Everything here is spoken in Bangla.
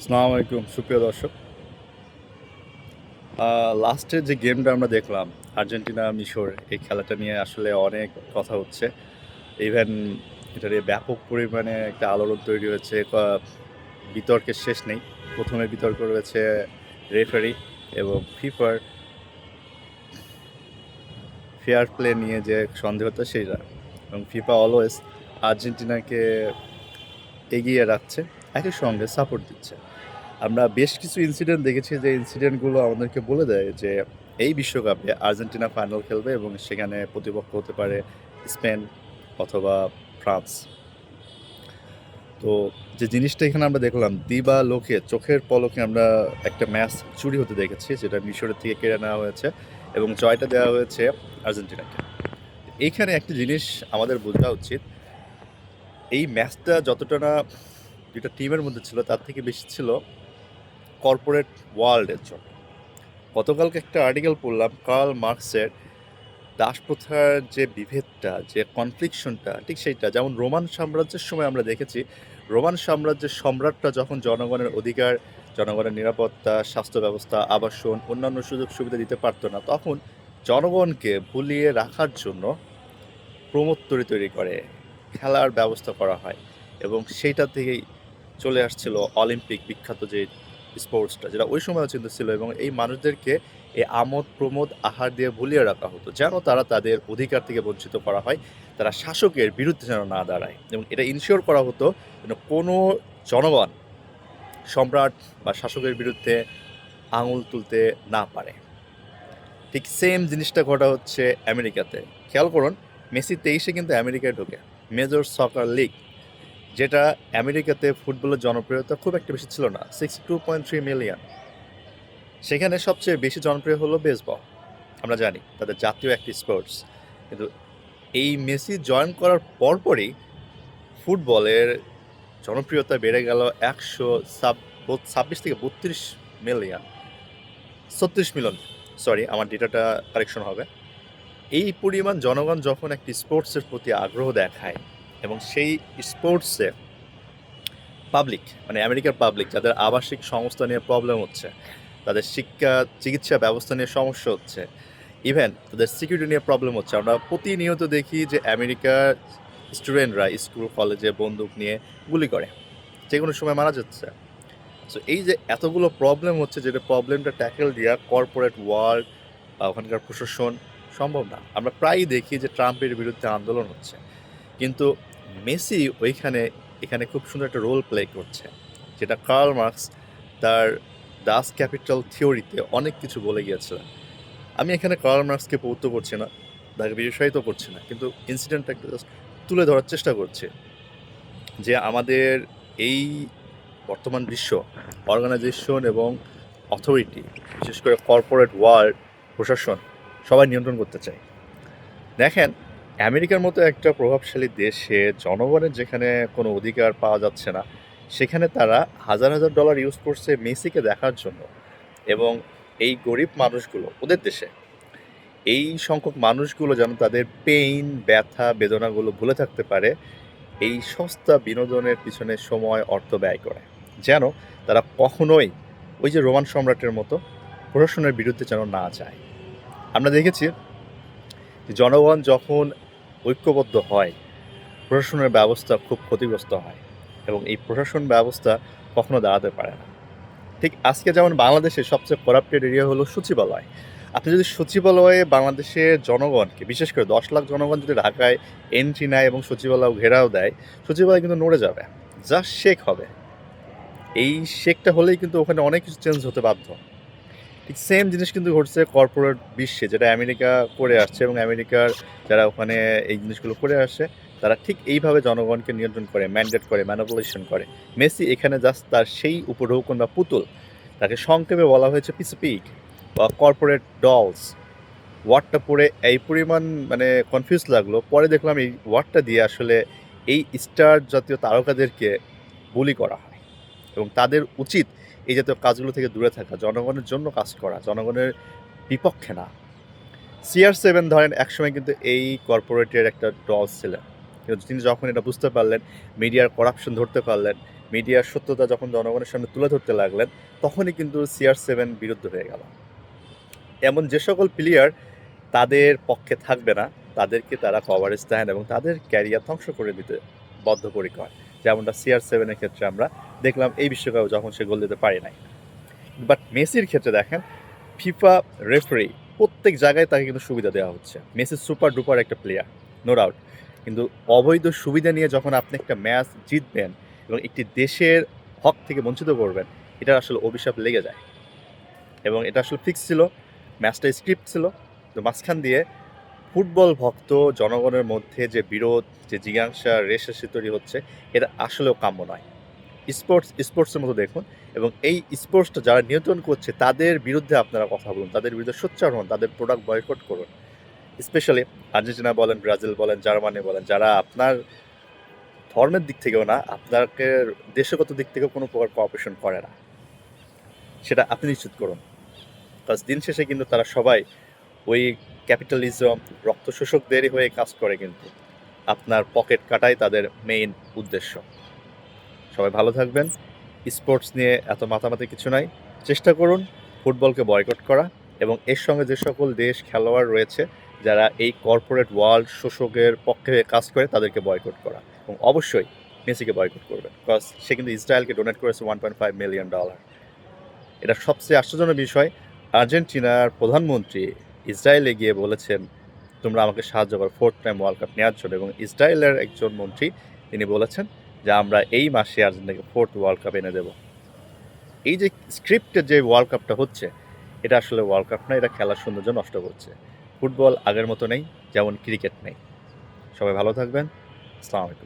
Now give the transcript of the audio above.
আসসালামু আলাইকুম সুপ্রিয় দর্শক। লাস্টের যে গেমটা আমরা দেখলাম আর্জেন্টিনা মিশর, এই খেলাটা নিয়ে আসলে অনেক কথা হচ্ছে। ইভেন এটা নিয়ে ব্যাপক পরিমাণে একটা আলোড়ন তৈরি হয়েছে। বিতর্কের শেষ নেই। প্রথমে বিতর্ক রয়েছে রেফারি এবং ফিফার ফেয়ার প্লে নিয়ে যে সন্দেহটা সেইটা, এবং ফিফা অলওয়েজ আর্জেন্টিনাকে এগিয়ে রাখছে, একই সঙ্গে সাপোর্ট দিচ্ছে। আমরা বেশ কিছু ইনসিডেন্ট দেখেছি, যে ইনসিডেন্টগুলো আমাদেরকে বলে দেয় যে এই বিশ্বকাপে আর্জেন্টিনা ফাইনাল খেলবে এবং সেখানে প্রতিপক্ষ হতে পারে স্পেন অথবা ফ্রান্স। তো যে জিনিসটা এখানে আমরা দেখলাম, দিবা লোকে চোখের পলকে আমরা একটা ম্যাচ চুরি হতে দেখেছি, যেটা মিশরের থেকে কেড়ে নেওয়া হয়েছে এবং জয়টা দেওয়া হয়েছে আর্জেন্টিনাকে। এইখানে একটা জিনিস আমাদের বোঝা উচিত, এই ম্যাচটা যতটা না দুটা টিমের মধ্যে ছিল, তার থেকে বেশি ছিল কর্পোরেট ওয়ার্ল্ডের জন্য। গতকালকে একটা আর্টিকেল পড়লাম কার্ল মার্কসের দাসপ্রথার যে বিভেদটা, যে কনফ্লিকশনটা, ঠিক সেইটা যেমন রোমান সাম্রাজ্যের সময় আমরা দেখেছি। রোমান সাম্রাজ্যের সম্রাটরা যখন জনগণের অধিকার, জনগণের নিরাপত্তা, স্বাস্থ্য ব্যবস্থা, আবাসন, অন্যান্য সুযোগ সুবিধা দিতে পারতো না, তখন জনগণকে ভুলিয়ে রাখার জন্য প্রমোত্তরি তৈরি করে খেলার ব্যবস্থা করা হয়, এবং সেইটা থেকেই চলে আসছিল অলিম্পিক বিখ্যাত যে স্পোর্টসটা, যেটা ওই সময়ও চিন্তা ছিল, এবং এই মানুষদেরকে এই আমোদ প্রমোদ আহার দিয়ে ভুলিয়ে রাখা হতো, যেন তারা তাদের অধিকার থেকে বঞ্চিত করা হয়, তারা শাসকের বিরুদ্ধে যেন না দাঁড়ায়, এবং এটা ইনশিওর করা হতো যেন কোনো জনগণ সম্রাট বা শাসকের বিরুদ্ধে আঙুল তুলতে না পারে। ঠিক সেম জিনিসটা ঘটা হচ্ছে আমেরিকাতে। খেয়াল করুন, মেসি 23-এ কিন্তু আমেরিকায় ঢোকে, মেজর সকার লিগ, যেটা আমেরিকাতে ফুটবলের জনপ্রিয়তা খুব একটা বেশি ছিল না, 62.3 মিলিয়ন। সেখানে সবচেয়ে বেশি জনপ্রিয় হলো বেসবল, আমরা জানি তাদের জাতীয় একটি স্পোর্টস। কিন্তু এই মেসি জয়েন করার পরপরই ফুটবলের জনপ্রিয়তা বেড়ে গেল 126 থেকে 32 মিলিয়ন, 36 মিলিয়ন, সরি আমার ডেটাটা কারেকশন হবে। এই পরিমাণ জনগণ যখন একটি স্পোর্টসের প্রতি আগ্রহ দেখায়, এবং সেই স্পোর্টসে পাবলিক, মানে আমেরিকার পাবলিক, যাদের আবাসিক সংস্থা নিয়ে প্রবলেম হচ্ছে, তাদের শিক্ষা চিকিৎসা ব্যবস্থা নিয়ে সমস্যা হচ্ছে, ইভেন তাদের সিকিউরিটি নিয়ে প্রবলেম হচ্ছে, আমরা প্রতিনিয়ত দেখি যে আমেরিকার স্টুডেন্টরা স্কুল কলেজে বন্দুক নিয়ে গুলি করে, যে কোনো সময় মারা যাচ্ছে। সো এই যে এতগুলো প্রবলেম হচ্ছে, যেটা প্রবলেমটা ট্যাকেল দেওয়া কর্পোরেট ওয়ার্ল্ড বা ওখানকার প্রশাসন সম্ভব না। আমরা প্রায়ই দেখি যে ট্রাম্পের বিরুদ্ধে আন্দোলন হচ্ছে, কিন্তু মেসি ওইখানে এখানে খুব সুন্দর একটা রোল প্লে করছে, যেটা কার্ল মার্কস তার দাস ক্যাপিটাল থিওরিতে অনেক কিছু বলে গিয়েছিলেন। আমি এখানে কার্ল মার্কসকে পৌত্য করছি না, তাকে বিশেষায়িত করছি না, কিন্তু ইনসিডেন্টটা একটু জাস্ট তুলে ধরার চেষ্টা করছি, যে আমাদের এই বর্তমান বিশ্ব অর্গানাইজেশন এবং অথরিটি, বিশেষ করে কর্পোরেট ওয়ার্ল্ড, প্রশাসন, সবাই নিয়ন্ত্রণ করতে চায়। দেখেন, আমেরিকার মতো একটা প্রভাবশালী দেশে জনগণের যেখানে কোনো অধিকার পাওয়া যাচ্ছে না, সেখানে তারা হাজার হাজার ডলার ইউজ করছে মেসিকে দেখার জন্য, এবং এই গরিব মানুষগুলো ওদের দেশে, এই সংখ্যক মানুষগুলো যেন তাদের পেইন, ব্যথা, বেদনাগুলো ভুলে থাকতে পারে, এই সস্তা বিনোদনের পিছনে সময় অর্থ ব্যয় করে, যেন তারা কখনোই ওই যে রোমান সম্রাটের মতো প্রশাসনের বিরুদ্ধে যেন না যায়। আমরা দেখেছি জনগণ যখন ঐক্যবদ্ধ হয়, প্রশাসনের ব্যবস্থা খুব ক্ষতিগ্রস্ত হয়, এবং এই প্রশাসন ব্যবস্থা কখনো দাঁড়াতে পারে না। ঠিক আজকে যেমন বাংলাদেশের সবচেয়ে করাপ্টেড এরিয়া হলো সচিবালয়। আপনি যদি সচিবালয়ে বাংলাদেশের জনগণকে, বিশেষ করে 10 লাখ জনগণ যদি ঢাকায় এন্ট্রি নেয় এবং সচিবালয় ঘেরাও দেয়, সচিবালয় কিন্তু নড়ে যাবে, যা শেক হবে। এই শেকটা হলেই কিন্তু ওখানে অনেক কিছু চেঞ্জ হতে বাধ্য। ঠিক সেম জিনিস কিন্তু ঘটছে কর্পোরেট বিশ্বে, যেটা আমেরিকা করে আসছে, এবং আমেরিকার যারা ওখানে এই জিনিসগুলো করে আসে, তারা ঠিক এইভাবে জনগণকে নিয়ন্ত্রণ করে, ম্যান্ডেট করে, ম্যানিপুলেশন করে। মেসি এখানে জাস্ট তার সেই উপঢৌকন বা পুতুল, তাকে সংক্ষেপে বলা হয়েছে পিসপিগ বা কর্পোরেট ডলস। ওয়ার্ডটা পড়ে এই পরিমাণ মানে কনফিউজ লাগলো, পরে দেখলাম এই ওয়ার্ডটা দিয়ে আসলে এই স্টার জাতীয় তারকাদেরকে বুলি করা হয়, এবং তাদের উচিত এই জাতীয় কাজগুলো থেকে দূরে থাকা, জনগণের জন্য কাজ করা, জনগণের বিপক্ষে না। CR7 ধরেন একসময় কিন্তু এই কর্পোরেটের একটা ডল ছিলেন, কিন্তু তিনি যখন এটা বুঝতে পারলেন, মিডিয়ার করাপশন ধরতে পারলেন, মিডিয়ার সত্যতা যখন জনগণের সামনে তুলে ধরতে লাগলেন, তখনই কিন্তু CR7 বিরুদ্ধ হয়ে গেল। এমন যে সকল প্লেয়ার তাদের পক্ষে থাকবে না, তাদেরকে তারা কভারেজ দেন এবং তাদের ক্যারিয়ার ধ্বংস করে দিতে বদ্ধপরিকর। যেমনটা CR7 এর ক্ষেত্রে আমরা দেখলাম এই বিশ্বকাপে যখন সে গোল দিতে পারে নাই। বাট মেসির ক্ষেত্রে দেখেন, ফিফা রেফারি প্রত্যেক জায়গায় তাকে কিন্তু সুবিধা দেওয়া হচ্ছে। মেসি সুপার ডুপার একটা প্লেয়ার, নো ডাউট। কিন্তু অবৈধ সুবিধা নিয়ে যখন আপনি একটা ম্যাচ জিতবেন এবং একটি দেশের হক থেকে বঞ্চিত করবেন, এটা আসলে অভিশাপ লেগে যায়। এবং এটা আসলে ফিক্স ছিল, ম্যাচটা স্ক্রিপ্ট ছিল, তো মাঝখান দিয়ে ফুটবল ভক্ত জনগণের মধ্যে যে বিরোধ, যে জিজ্ঞাসা রেশারেশি তৈরি হচ্ছে, এটা আসলেও কাম্য নয়। স্পোর্টসের মতো দেখুন, এবং এই স্পোর্টসটা যারা নিয়ন্ত্রণ করছে তাদের বিরুদ্ধে আপনারা কথা বলুন, তাদের বিরুদ্ধে সোচ্চার হন, তাদের প্রোডাক্ট বয়কট করুন। স্পেশালি আর্জেন্টিনা বলেন, ব্রাজিল বলেন, জার্মানি বলেন, যারা আপনার ধর্মের দিক থেকেও না, আপনাকে দেশগত দিক থেকেও কোনো প্রকার কোঅপারেশন করে না, সেটা আপনি নিশ্চিত করুন। কারণ দিন শেষে কিন্তু তারা সবাই ওই ক্যাপিটালিজম, রক্ত শোষকদেরই হয়ে কাজ করে, কিন্তু আপনার পকেট কাটাই তাদের মেইন উদ্দেশ্য। সবাই ভালো থাকবেন। স্পোর্টস নিয়ে এত মাতামাতি কিছু নাই। চেষ্টা করুন ফুটবলকে বয়কট করা, এবং এর সঙ্গে যে সকল দেশ খেলোয়াড় রয়েছে যারা এই কর্পোরেট ওয়ার্ল্ড শোষকের পক্ষে কাজ করে, তাদেরকে বয়কট করা, এবং অবশ্যই মেসিকে বয়কট করবেন, বিকজ সে কিন্তু ইসরায়েলকে ডোনেট করেছে $1.5 মিলিয়ন। এটা সবচেয়ে আশ্চর্যজনক বিষয়, আর্জেন্টিনার প্রধানমন্ত্রী ইসরায়েলে গিয়ে বলেছেন তোমরা আমাকে সাহায্য করো 4th টাইম ওয়ার্ল্ড কাপ নেওয়ার জন্য, এবং ইসরায়েলের একজন মন্ত্রী তিনি বলেছেন যে আমরা এই মাসে আর্জেন্টিনাকে 4th ওয়ার্ল্ড কাপ এনে দেব। এই যে স্ক্রিপ্টের যে ওয়ার্ল্ড কাপটা হচ্ছে, এটা আসলে ওয়ার্ল্ড কাপ না, এটা খেলার সৌন্দর্য নষ্ট করছে। ফুটবল আগের মতো নেই, যেমন ক্রিকেট নেই। সবাই ভালো থাকবেন। আসসালামু আলাইকুম।